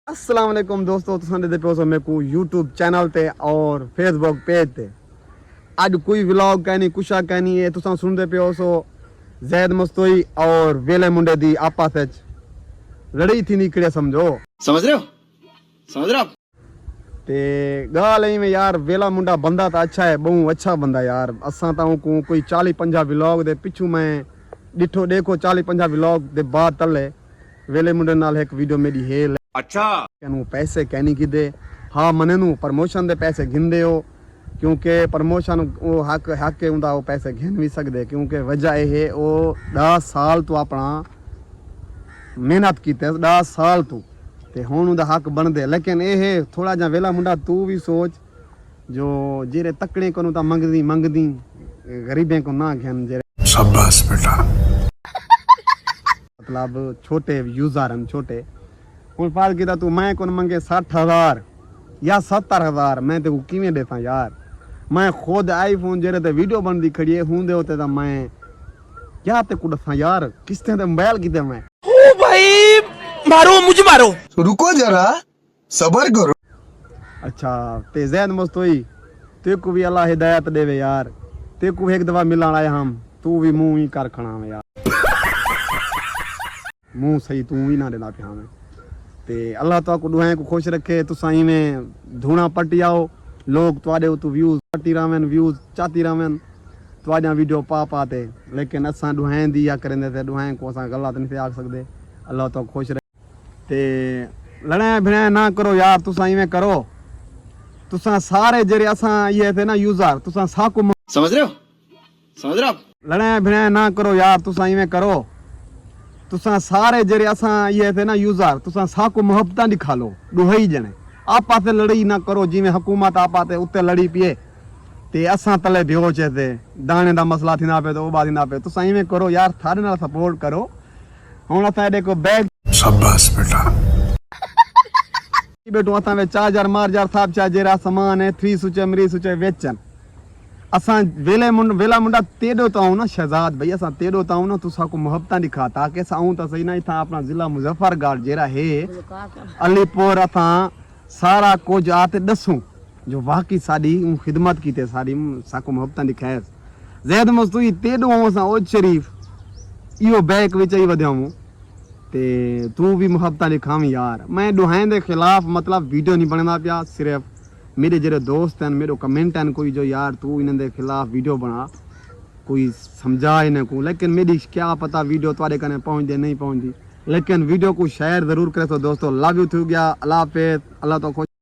अस्सलाम वालेकुम दोस्तों, तुसां दे पियो मेरे को यूट्यूब चैनल ते और फेसबुक पेज ते आज कोई व्लॉग कहनी कुशा कहनी है तुसां सुनदे पियो सो जैद मस्तोई और वेले मुंडे दी आपस विच लड़ाई थी निकले समझो। समझ रहे हो ते गाल में यार वेला मुंडा बंदा तो अच्छा है, बहुत अच्छा बंदा यार। असां ताऊं को कोई 40-50 व्लॉग दे पिछू मैं डिठो देखो 40-50 व्लॉग दे बाद तले वेले मुंडे नाल एक वीडियो मेरी है। अच्छा कहनू पैसे कहनी किदे हाँ मने नू प्रमोशन दे पैसे गिनदे हो क्योंकि प्रमोशन वो हक हक हुंदा वो पैसे गिन भी सकदे क्योंकि वजह यह है वो 10 साल तो अपना मेहनत की 10 साल तो ते हुण उहदा हक बनदे। लेकिन ये है थोड़ा जा वेला मुंडा तू भी सोच जो जेरे तकड़े को ता मंगदी गरीबें को ना घेन जेरे शाबाश बेटा मतलब छोटे यूजर हैं छोटे हुण फाल कीता तू मैं कोन मंगे 60,000 या 70,000 मैं ते किवें देता यार। मैं खुद आईफोन जेरे ते वीडियो बनदी खड़ी है हुंदे होते ता मैं क्या ते कुडसा यार किस्ते ते मोबाइल कीते मैं ओ भाई मारो मुझे मारो। रुको जरा सबर करो। अच्छा ते जैद मस्तोई ते को भी अल्लाह हिदायत देवे यार। ते को एक दफा मिलन आए हम तू भी मुंह ही कर खड़ा में यार मुंह सही तू ही ना देना पिया में ते अल्लाह तो को दुआएं को खुश रखे। तुसां में धूना पट्टी आओ लोग तुआडे तो व्यूज पट्टी रावन व्यूज चाती रावन तुआडा वीडियो पाते लेकिन असां दुआएं दी या करेंदे ते दुआएं को असां गलत नहीं थे आख सकदे। अल्लाह तो खुश रखे ते लड़ाई भिड़ाई ना करो यार। तुसां में करो तुसां सारे जेरे असां ये थे ना यूजर तुसां साको समझ रहे हो लड़ाई भिड़ाई ना करो यार। तुसां में करो तुसां सारे जेरे असां ये थे ना यूजर तुसां साको मोहब्बत दिखा लो दुहई जने आपा ते लड़ाई ना करो जिवें हुकूमत आपा ते उत्ते लड़ी पिए ते असां तले भियो चे दाने दा मसला थी ना पे तो बात ना पे। तुसां में करो यार थारे नाल सपोर्ट करो। हुण असां देखो बैग शाबाश बेटा बेटो असां वे चार्जर मार्जर साहब चा जेरा सामान है 3 सुचे मरी सुचे वेचन असां वेला मुंडा तेडो ताऊं ना शहजाद भाई असां तेडो ताऊं ना तुसा को मोहब्बत दिखा ताकि साऊं तो सही ना था अपना जिला मुजफ्फरगढ़ जेरा है अलीपुर असां सारा कुछ आते दसूं जो वाकई साडी खिदमत कीते साडी साको मोहब्बत दिखाए। जैद मस्तूई तेडो असां ओ शरीफ इहो बैक विच ही वध्याऊं ते तू भी मोहब्बत दिखावी यार। मैं दुहाएं दे खिलाफ मतलब वीडियो नहीं बनना पिया सिर्फ मेरे जेरे दोस्त हैं मेरे कमेंट हैं कोई जो यार तू इन्हें दे खिलाफ वीडियो बना कोई समझा इन्हें को लेकिन मेरी क्या पता वीडियो तुम्हारे कने पहुंच दे नहीं पहुंची लेकिन वीडियो को शेयर जरूर करे। तो दोस्तों लव यू थू गया अल्लाह हाफिज़ अल्लाह तो